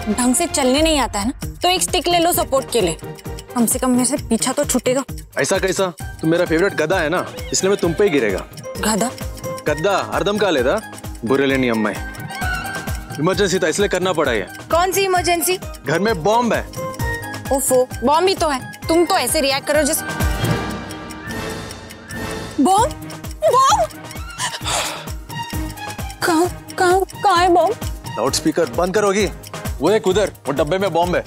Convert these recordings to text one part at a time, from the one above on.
ढंग से चलने नहीं आता है ना, तो एक स्टिक ले लो सपोर्ट के लिए, कम से कम मेरे से पीछा तो छूटेगा। ऐसा कैसा? तुम मेरा फेवरेट गधा है ना, इसलिए मैं तुम पे ही गिरेगा। गधा? गद्दा अर्धम का लेदा बुरे लेनी अम्मा। इमरजेंसी था इसलिए करना पड़ा ये। कौन सी इमरजेंसी? घर में बॉम्ब है। ओफो, बॉम्ब ही तो है, तुम तो ऐसे रिएक्ट करो जैसे। बॉम्ब? बॉम्ब? कहाँ है बॉम्ब? लाउड स्पीकर बंद करोगी? वो एक उधर, वो डब्बे में बॉम्ब है।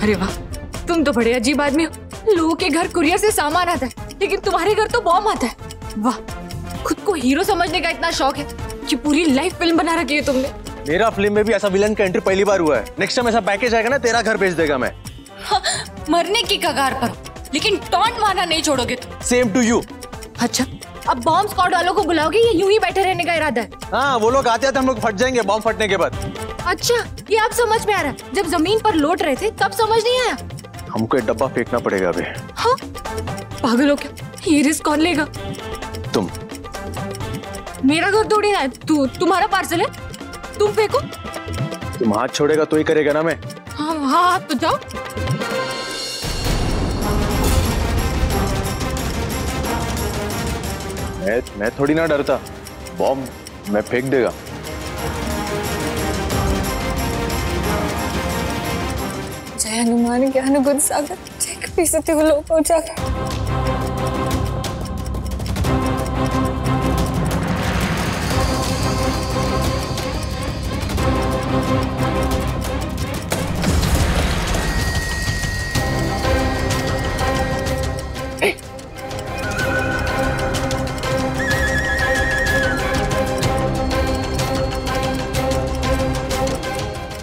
अरे वाह, तुम तो बड़े अजीब आदमी हो। लोगों के घर कुरियर से सामान आता है, लेकिन तुम्हारे घर तो बॉम्ब आता है। वाह, खुद को हीरो समझने का इतना शौक है कि पूरी लाइफ फिल्म बना रखी है तुमने। मेरा फिल्म में भी ऐसा विलन का एंट्री पहली बार हुआ है। नेक्स्ट टाइम ऐसा पैकेज आएगा ना, तेरा घर भेज देगा मैं। हाँ, मरने की कगार पर, लेकिन टॉन्ट मारना नहीं छोड़ोगे तुम। Same to you. अच्छा, अब बॉम्ब स्क्वाड वालों को बुलाओगे या यूं ही बैठे रहने का इरादा है? हाँ, वो लोग आते हम लोग फट जाएंगे बॉम्ब फटने के बाद। अच्छा, ये आप समझ में आ रहा है। जब जमीन पर लौट रहे थे तब समझ नहीं आया। हमको एक डब्बा फेंकना पड़ेगा अभी। हाँ, पागल हो क्या? ये रिस्क कौन लेगा? तुम। मेरा घर थोड़ी है, तुम्हारा पार्सल है, तुम फेंको। तुम हाथ छोड़ेगा तो ही करेगा ना मैं। हाँ हाँ, तो जाओ। मैं थोड़ी ना डरता, बॉम्ब मैं फेंक देगा। जय हनुमान ज्ञान गुण सागर, जय कपीसति लोक उजागर।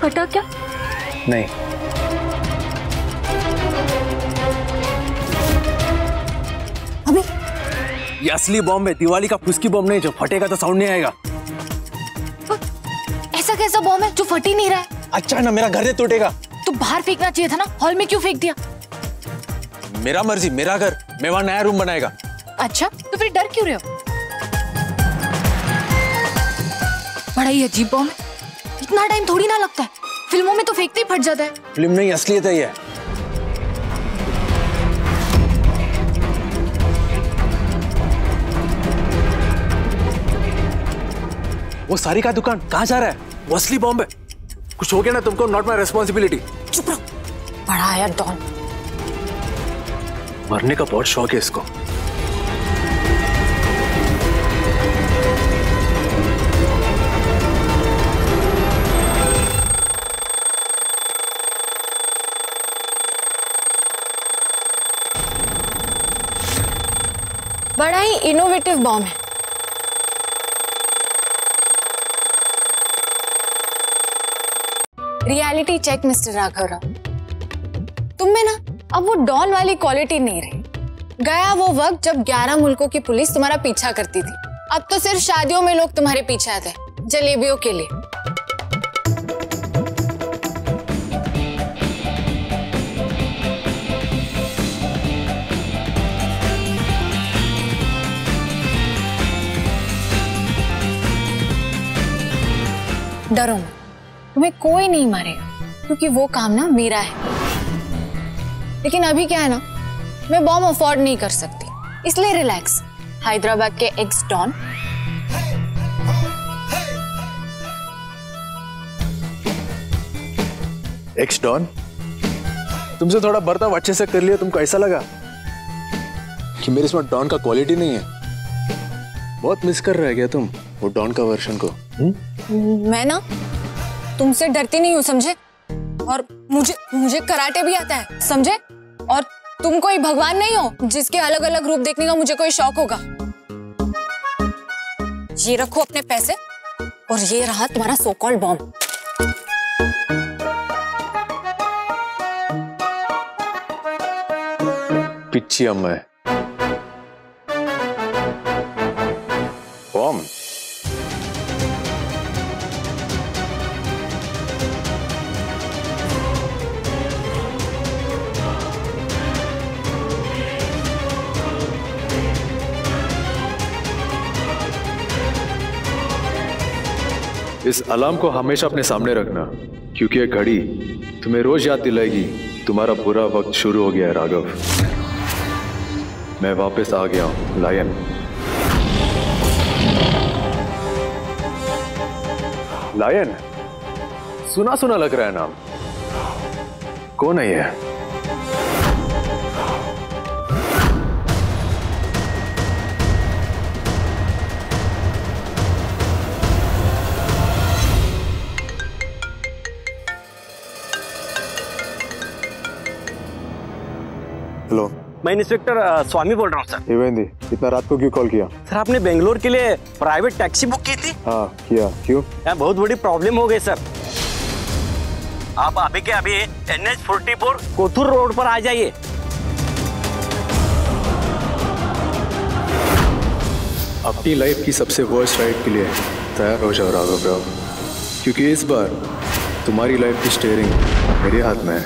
फटा क्या? नहीं। अभी ये असली बॉम्ब है, दिवाली का फुसकी बॉम्ब नहीं, जो फटेगा तो साउंड नहीं आएगा। ऐसा कैसा बॉम्ब है जो फट ही नहीं रहा है? अच्छा ना, मेरा घर से टूटेगा। तो बाहर फेंकना चाहिए था ना, हॉल में क्यों फेंक दिया? मेरा मर्जी, मेरा घर, मैं वहां नया रूम बनाएगा। अच्छा, तो फिर डर क्यों रहे हो? बड़ा ही अजीब बॉम्ब है, इतना टाइम थोड़ी ना लगता है। फिल्मों में तो फेंकते ही फट जाता है। फिल्म नहीं, असलियत है ये। वो सारी का दुकान कहाँ जा रहा है? वो असली बॉम्ब है। कुछ हो गया ना तुमको, नॉट माई रेस्पॉन्सिबिलिटी। चुप रहो, बड़ा आया डॉन। मरने का बहुत शौक है इसको। बड़ा ही इनोवेटिव बॉम्ब है। रियलिटी चेक मिस्टर राघवराव, तुम में ना अब वो डॉन वाली क्वालिटी नहीं रही। गया वो वक्त जब 11 मुल्कों की पुलिस तुम्हारा पीछा करती थी। अब तो सिर्फ शादियों में लोग तुम्हारे पीछे आते हैं, जलेबियों के लिए। डरो मत, तुम्हें कोई नहीं मारेगा, क्योंकि वो काम ना मेरा है। लेकिन अभी क्या है ना, मैं बॉम्ब अफोर्ड नहीं कर सकती, इसलिए रिलैक्स। हैदराबाद के एक्स डॉन एक्स डॉन, तुमसे थोड़ा बर्ताव अच्छे से कर लिया, तुमको ऐसा लगा कि मेरे इसमें डॉन का क्वालिटी नहीं है? बहुत मिस कर रहा है क्या तुम वो डॉन का वर्जन को? मैं ना तुमसे डरती नहीं हूँ, समझे? और मुझे कराटे भी आता है, समझे? और तुम कोई भगवान नहीं हो जिसके अलग अलग रूप देखने का मुझे कोई शौक होगा। ये रखो अपने पैसे, और ये रहा तुम्हारा सो कॉल्ड बॉम्ब। पिच्ची अम्मा है। बॉम्ब? इस अलार्म को हमेशा अपने सामने रखना, क्योंकि ये घड़ी तुम्हें रोज याद दिलाएगी तुम्हारा बुरा वक्त शुरू हो गया है राघव। मैं वापस आ गया हूं लायन। लायन, सुना सुना लग रहा है नाम। कौन है ये? हेलो, मैं इंस्पेक्टर स्वामी बोल रहा हूँ सर। एवेंदी, इतना रात को क्यों कॉल किया? सर आपने बेंगलोर के लिए प्राइवेट टैक्सी बुक की थी? हाँ किया, क्यों? यार बहुत बड़ी प्रॉब्लम हो गई सर। आप अभी के अभी NH44 कोथुर रोड पर आ जाइए। अपनी लाइफ की सबसे वर्स्ट राइड के लिए तैयार हो जाओ राघव राव, क्योंकि इस बार तुम्हारी लाइफ की स्टीयरिंग मेरे हाथ में है।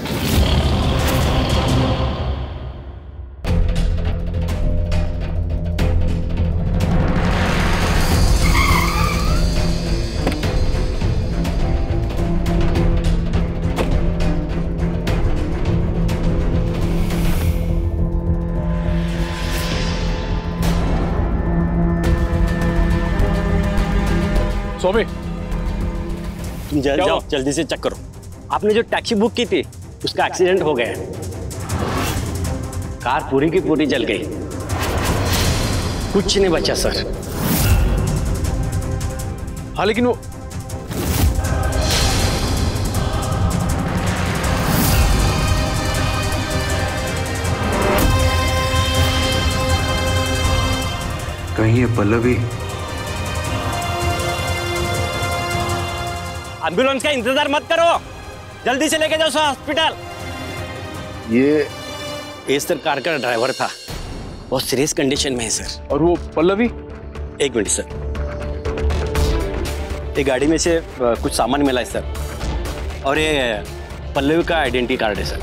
स्वामी, तुम जाओ जल्दी से चेक करो। आपने जो टैक्सी बुक की थी उसका एक्सीडेंट हो गया। कार पूरी की पूरी जल गई, कुछ नहीं बचा सर। हाँ लेकिन वो कहीं ये पल्लवी एम्बुलेंस का इंतजार मत करो, जल्दी से लेके जाओ हॉस्पिटल। ये सर कार का ड्राइवर था, बहुत सीरियस कंडीशन में है सर। और वो पल्लवी? एक मिनट सर, ये गाड़ी में से कुछ सामान मिला है सर, और ये पल्लवी का आइडेंटिटी कार्ड है सर।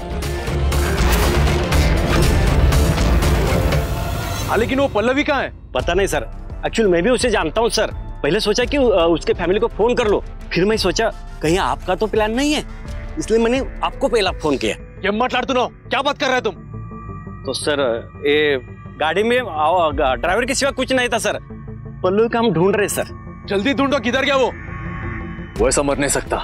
हाँ लेकिन वो पल्लवी कहाँ है? पता नहीं सर, एक्चुअली मैं भी उसे जानता हूँ सर। पहले सोचा कि उसके फैमिली को फोन कर लो, फिर मैं सोचा कहीं आपका तो प्लान नहीं है, इसलिए मैंने आपको पहला फोन किया। ये मत लाड़, क्या बात कर रहे तुम? तो सर ये गाड़ी में ड्राइवर के सिवा कुछ नहीं था सर। पल्लू का हम ढूंढ रहे सर। जल्दी ढूंढो, किधर गया वो ऐसा मर नहीं सकता।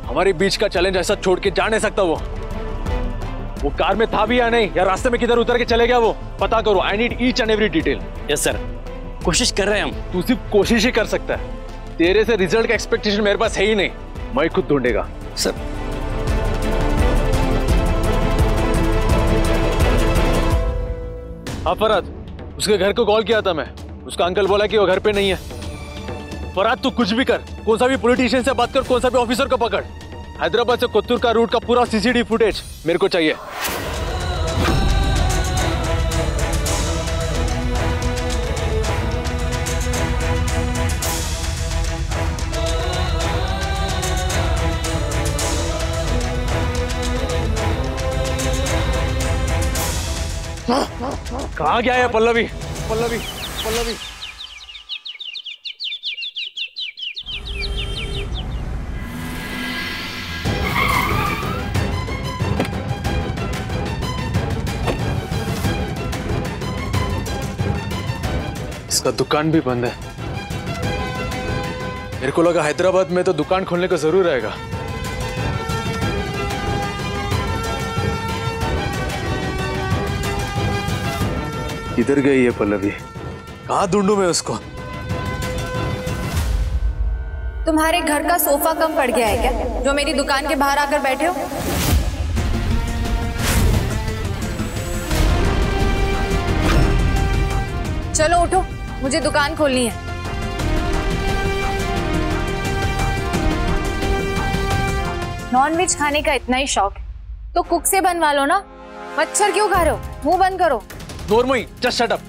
हमारे बीच का चैलेंज ऐसा छोड़ के जा नहीं सकता। वो कार में था भी या नहीं, या रास्ते में किधर उतर के चले गया वो पता करो। I need each and every detail. Yes sir, कोशिश कर रहे हैं हम। तू सिर्फ कोशिश ही कर सकता है, तेरे से रिजल्ट का एक्सपेक्टेशन मेरे पास है ही नहीं। मैं खुद ढूंढेगा सर। हाँ फराद, उसके घर को कॉल किया था मैं। उसका अंकल बोला कि वो घर पे नहीं है। फराद तू कुछ भी कर, कौन सा भी पॉलिटिशियन से बात कर, कौन सा भी ऑफिसर को पकड़। हैदराबाद से कोत्तूर का रूट का पूरा CCTV फुटेज मेरे को चाहिए। कहाँ गया है पल्लवी? पल्लवी पल्लवी इसका दुकान भी बंद है। मेरे को लगा हैदराबाद में तो दुकान खोलने का जरूर रहेगा। किधर गई है पल्लवी? कहाँ ढूंढूं मैं उसको? तुम्हारे घर का सोफा कम पड़ गया है क्या, जो मेरी दुकान के बाहर आकर बैठे हो? चलो उठो, मुझे दुकान खोलनी है। नॉनवेज खाने का इतना ही शौक है तो कुक से बनवा लो ना। मच्छर क्यों खा रहे हो? मुंह बंद करो। Normally just shut up.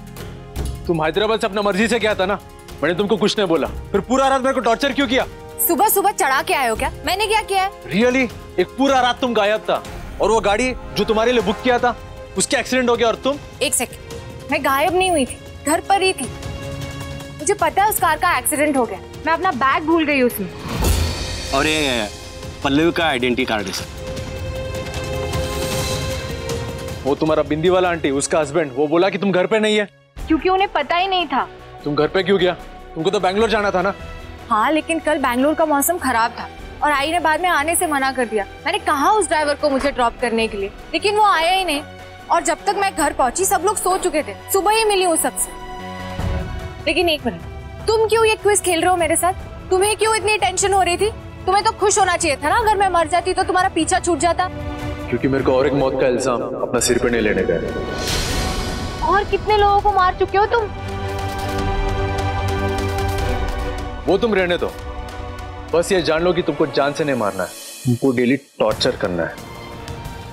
तुम हैदराबाद से अपना मर्जी से गया था ना, मैंने तुमको कुछ नहीं बोला, फिर पूरा रात मेरे को टॉर्चर क्यों किया? सुबह सुबह चढ़ा के आए हो क्या? मैंने क्या किया है? रियली एक पूरा रात तुम गायब था, और वो गाड़ी जो तुम्हारे लिए बुक किया था उसके एक्सीडेंट हो गया, और तुम? एक सेकंड, मैं गायब नहीं हुई थी, घर पर ही थी। मुझे पता है उस कार का एक्सीडेंट हो गया, मैं अपना बैग भूल गई उसमें। और ये पल्लवी का आइडेंटिटी कार्ड है सर। वो तुम्हारा बिंदी वाला आंटी, उसका हस्बैंड, वो बोला कि तुम घर पे नहीं है। क्योंकि उन्हें पता ही नहीं था। तुम घर पे क्यों गया? तुमको तो बैंगलोर जाना था ना। हाँ, लेकिन कल बैंगलोर का मौसम खराब था और आई ने बाद में आने से मना कर दिया। मैंने कहा उस ड्राइवर को मुझे ड्रॉप करने के लिए, लेकिन वो आया ही नहीं। और जब तक मैं घर पहुंची सब लोग सो चुके थे। सुबह ही मिली हूँ सबसे। लेकिन एक मिनट, तुम क्यों ये क्विज खेल रहे हो मेरे साथ? तुम्हें क्यों इतनी टेंशन हो रही थी? तुम्हें तो खुश होना चाहिए था ना, अगर मैं मर जाती तो तुम्हारा पीछा छूट जाता। क्योंकि मेरे को और एक मौत का इल्जाम अपना सिर पे नहीं लेने का। और कितने लोगों को मार चुके हो तुम? वो तुम रहने दो, बस ये जान लो कि तुमको जान से नहीं मारना है, तुमको डेली टॉर्चर करना है।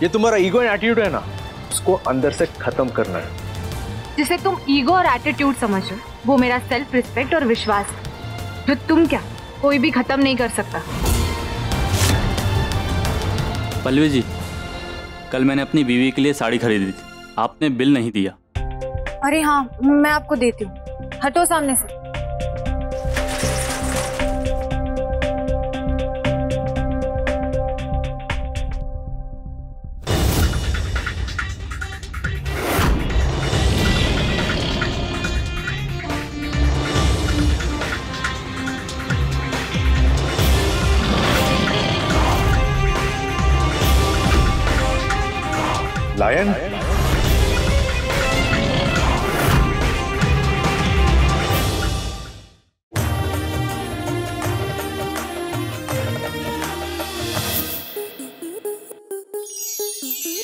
ये तुम्हारा ईगो एंड एटीट्यूड है ना, उसको अंदर से खत्म करना है। जिसे तुम ईगो और एटीट्यूड समझो, वो मेरा सेल्फ रिस्पेक्ट और विश्वास है, जो तुम क्या कोई भी खत्म नहीं कर सकता। पल्लवी जी, कल मैंने अपनी बीवी के लिए साड़ी खरीदी थी, आपने बिल नहीं दिया। अरे हाँ, मैं आपको देती हूँ, हटो सामने से। लायन,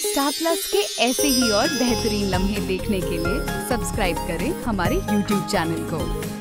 स्टार प्लस के ऐसे ही और बेहतरीन लम्हे देखने के लिए सब्सक्राइब करें हमारे YouTube चैनल को।